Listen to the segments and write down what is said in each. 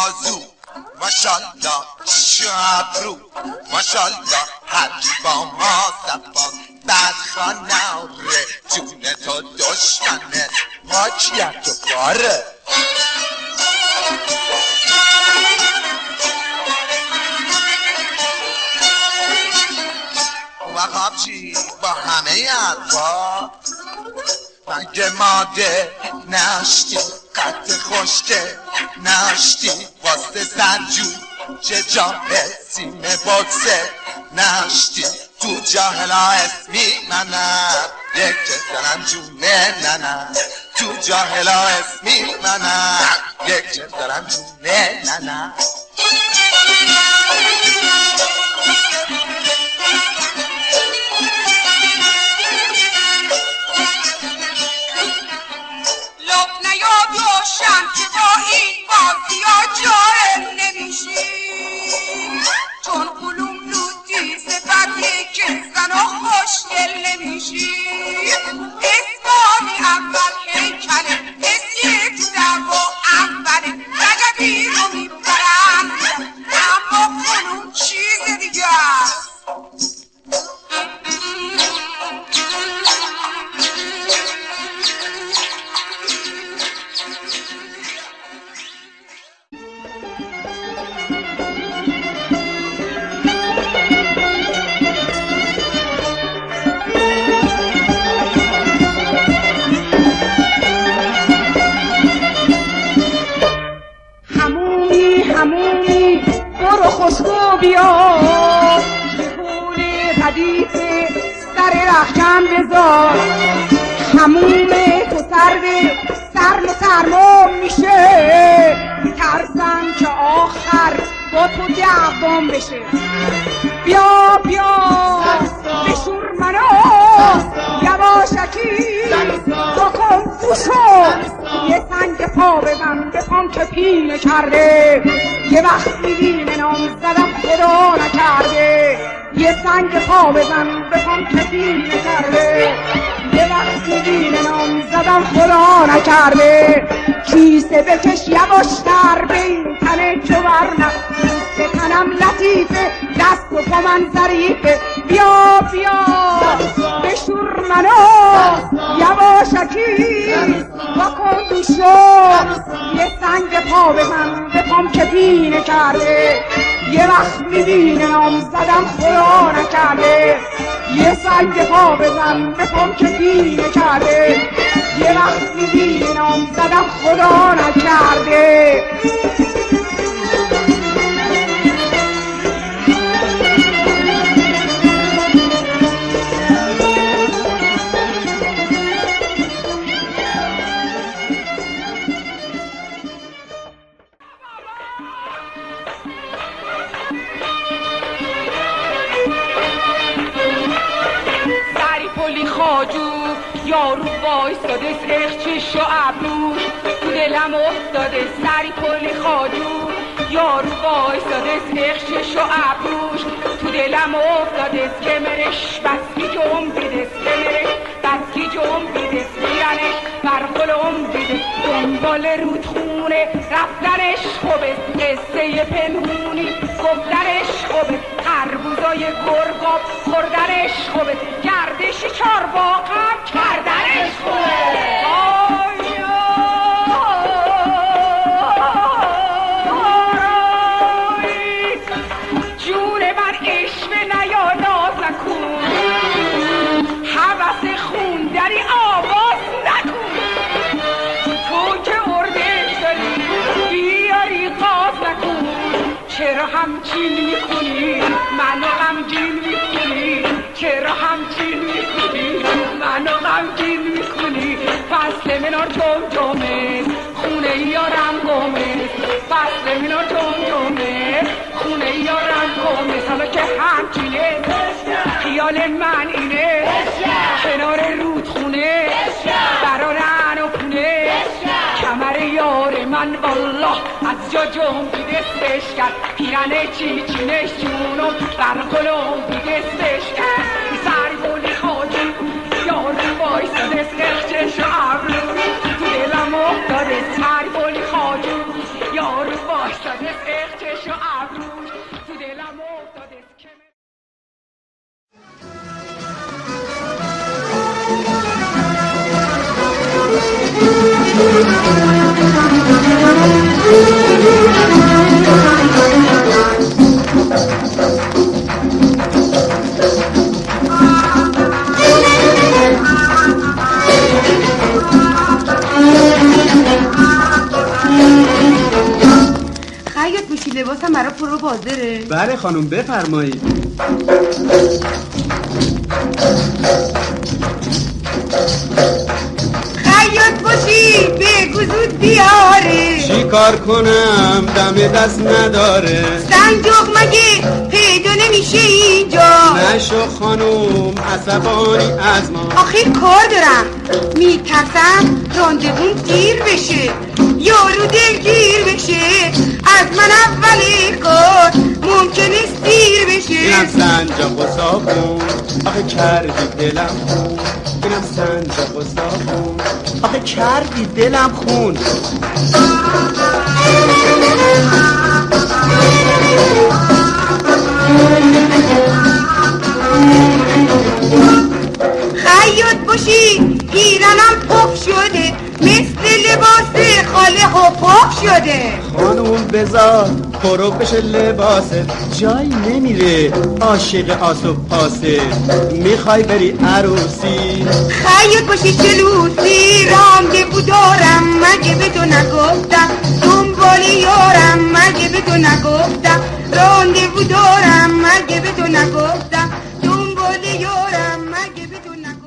بازو ماشالله شابرو ماشالله حبیبا ما صفا بدخانه جون تو دشمنه حاکیت و باره وقابچی با همه حرفا مگه ماده نشتی قد خوشته نشتی واسه سرجو چه جامعه سیم بکسه نشتی تو جاهلا اسمی منم یک دلم جونه ننم تو جاهلا اسمی منم یک دلم جونه ننم که با این بازی ها جاهل نمیشی چون قلوم لوتی صفتی که زن و خوشگل نمیشی اسمانی اول هیکله اسی تو دوا اوله رجبی رو میبرن اما قلوم چیز دیگه است خسکو بیا پول ردیف سر رخکن بذار هموم تو سرما میشه ترسم که آخر با تو دعوام بشه بیا بشور منو یواشکی بکن بوشو یه سنگ پا بزن به پام که پینه کرده یه وقت میبینه نام زدم خدا نکرده یه سنگ پا بزن به پام که پینه کرده یه وقت میبینه نام زدم خدا نکرده کیسه بکش یواشتر به این تنه که ورنم پوست تنم لطیفه دست و پا من ظریفه بیا بشور منو یواشکی بکن دوشو یه سنگ پا بزن به پام که پینه کرده یه وقت میبینه نام زدم خدا نکرده یه سنگ پا بزن به پام که پینه کرده یه وقت میبینه نام زدم خدا نکرده یارو وایستاده سرخ چش و ابروش تو دلم افتاده سری پلی خاجو یارو وایستاده سرخ چش و ابروش تو دلم افتاده سکمرش بسکی جم بیده سکمرش بسکی جم بیده سکیرنش برخلم بیده دنبال رودخونه رفتنش خوبه قصه پنهونی گفتنش خوبه خربوزای گرگاب خوردنش خوبه گردش چارباغم کردنش خوبه جون من عشق نیا ناز نکن حوث خوندنی آواز نکن تو که ارده داری بیاری قاز نکن چرا همچین میکنی منو غمگین میکنی چرا همچین میکنی منو غمگین میکنی فصل منار جمجمه خونه یارم گمه فصل منار جمجمه خونه یارم گمه حالا که همچینه خیال من اینه کنار رودخونه برارن و پونه کمر یار من والله از جا جنبیده سش کرد پیرنه چیچینش جونم برقلم بیده سش کرد سری بولی خاجی یار وایستاده سرخچش و ابرو تو دلم افتاده سری بولی خاجی یار وایستاده خیاط باشی لباسم برای پرو بازره. بله خانم بفرمایید. خیاط باشی بگو زود بیاره. چی کار کنم دم دست نداره. سنجاق مگه پیدا نمیشه اینجا؟ نشو خانم عصبانی از ما. آخه کار دارم میترسم راندوون دیر بشه، یارو دلگیر بشه از من اول کار ممکنه سیر بشه. اینم سنجاق و صابون آخه کردی دلم خون. اینم سنجاق و صابون آخه کردی دلم خون. خیاط باشی پیرنم پف شده مثل لباس خاله هاپاپ شده. خانوم بذار پرو بشه لباسه، جایی نمیره عاشق آسو پاسه. میخوای بری عروسی؟ خیاط باشی چلوسی راندوو دارم مگه به تو نگفتم؟ دنبال یارم مگه به تو نگفتم؟ راندوو دارم مگه به تو نگفتم؟ دنبال یارم مگه به تو نگفتم؟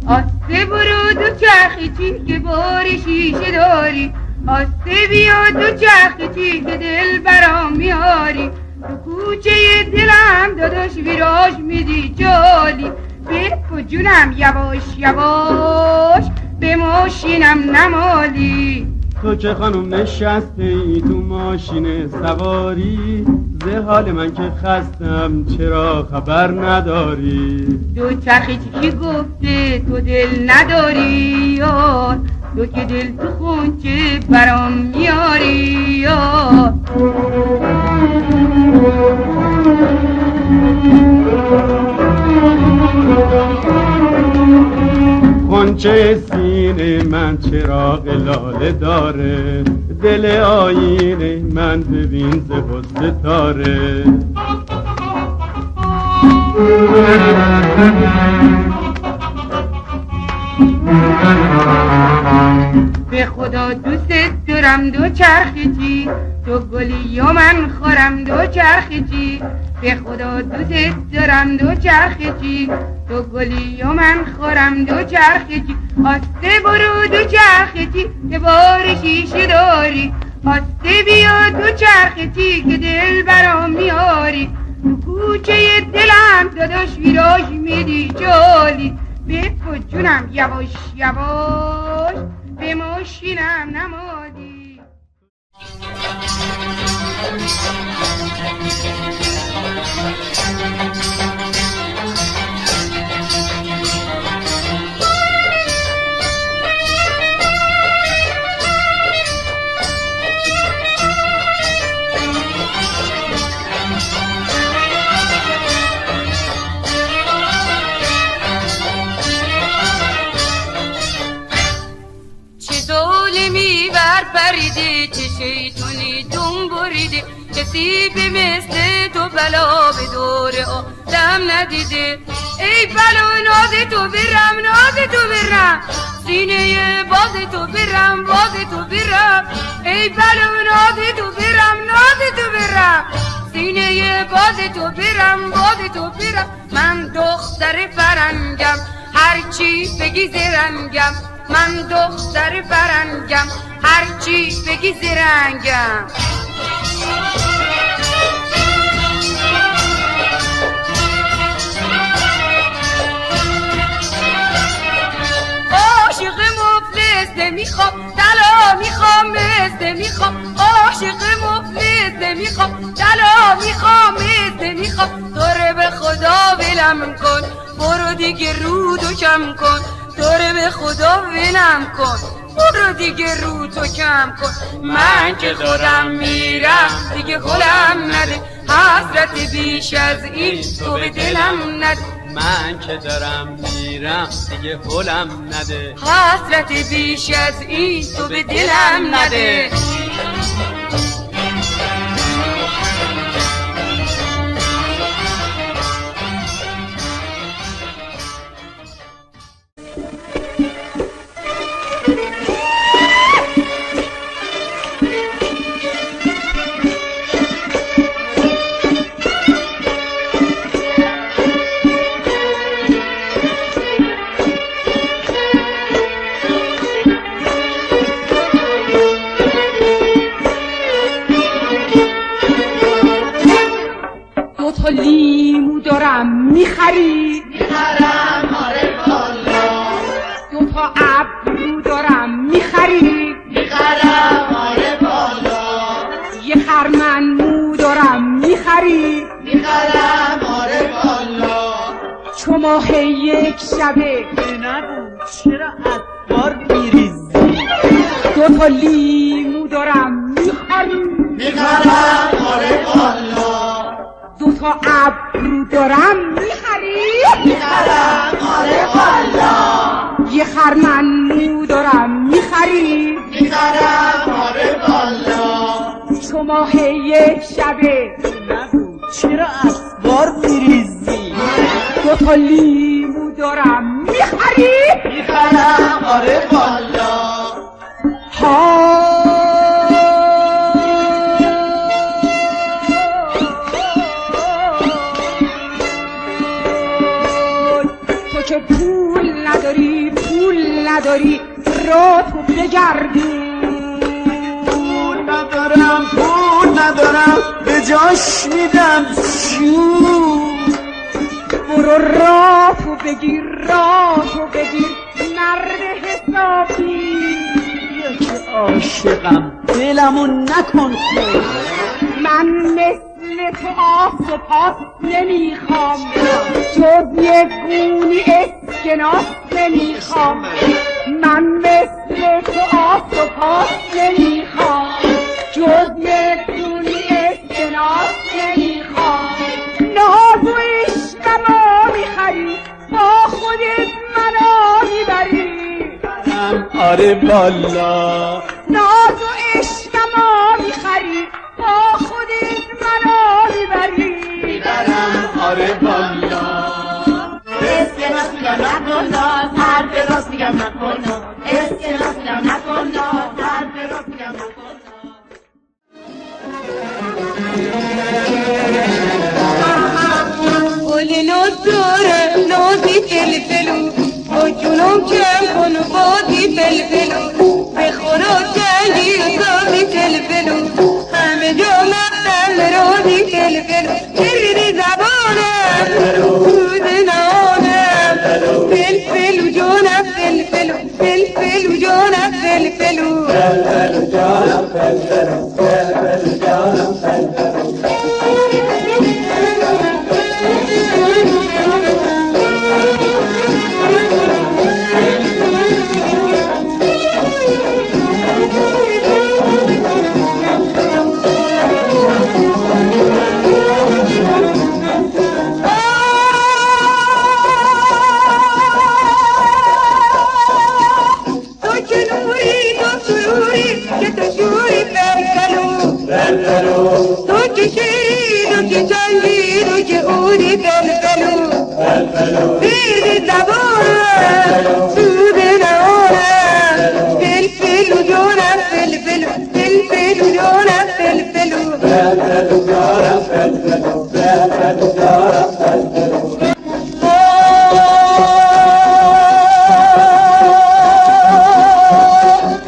آسته برو دو چرخی که بار شیشه داری، آسته بیا دو چرخی که دل برام میاری. تو کوچه دلم داداش ویراج میدی جالی، بپو جونم یواش یواش به ماشینم نمالی. تو که خانم نشسته ای تو ماشین سواری، زه حال من که خستم چرا خبر نداری؟ دو چرخی کی گفته تو دل نداری یار، تو که دل تو خونچه برام میاری یار. خونچه سینه من چراغ لاله داره، دل آینه من ببین ز حسن ستاره. به خدا دوست دارم دو چرخی چی، تو گلی و من خورم دو چرخی چی. به خدا دوست دارم دو چرخی چی، تو گلی و من خورم دو چرخی چی. آسته برو دو چرخی چی که بار شیشه داری، آسته بیا دو چرخی چی که دل برام میاری. تو کوچه دلم داداش ویراج میدی جالی، بپو جونم یواش یواش به ماشینم نمادی. پریده چه شیطونی دم بریده، کسی به مثل تو بلا به دور آدم ندیده. ای بلا ناز تو برم ناز تو برم، سینه باز تو برم باز تو برم. ای بلا ناز تو برم ناز تو برم، سینه باز تو برم باز تو برم. من دختر فرنگم هرچی بگی زرنگم، من دختر فرنگم هرچی بگی زرنگم. عاشق مفلس نمیخوام، طلا میخوام مثل میخوام. عاشق مفلس نمیخوام، طلا میخوام مثل میخوام. تو رو به خدا ولم کن، برو دیگه رودو کم کن، داره به خدا ولم کن، برو دیگه رو تو کم کن. من که خودم میرم دیگه حالم نده، حسرت بیش از این تو به دلم نده. من که دارم میرم دیگه حالم نده، حسرت بیش از این تو به دلم نده. تا لیمو دارم میخری؟ میخرم آره والا. 2 تا ابرو دارم میخری؟ میخرم آره والا. 1 خرمن مو دارم میخری؟ میخرم آره والا. چو ماه یک شبه نبود چرا ادوار میریزی؟ 2 تا لیمو دارم میخری؟ میخرم آره والا. 2 تا ابرو دارم میخری؟ میخرم آره والا. 1 خرمن مو دارم میخری؟ میخرم آره والا. چو ماه یک شبه نبود چرا ادوار میریزی؟ 2 تا لیمو دارم میخری؟ میخرم آره والا. تو که پول نداری را تو بگردون. پول ندارم به جاش میدم چون. برو را تو بگیر مرد حسابی. بیا که عاشقم دلمو نکن خود. من مثل تو آس و پاس نمیخوام، جز یک گونی اسکناس نمیخوام. من مثل تو آس و پاس نمیخوام، جز یک گونی اسکناس نمیخوام. ناز و عشقمو میخری، با خودت منو میبری. آره والا. ناز و عشقمو میخری، با خودت منو میبری. میبرم آره والا. اسکناس میگم نکن ناز، حرف راست میگم نکن ناز. اسکناس میگم نکن ناز، حرف راست میگم نکن ناز. گل ناز داره نازی فلفلو، با جونم کم کن و بازی فلفلو. به خدا جنگی و سازی فلفلو، همه جا مقدم رازی فلفلو. چرید زبانم روز نهانم، فلفلو جانم فلفلو، فلفلو جانم فلفلو. فلفل جانم فلفل، فلفل جانم فلفل. زیر زبانم سود نهانم، فلفل جانم فلفل، فلفل جانم فلفل، فلفل جانم فلفل، فلفل جانم فلفل.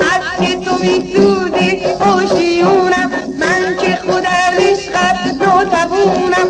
از که تو میسوزی آشیونم، من که خود از عشقت ناتوونم.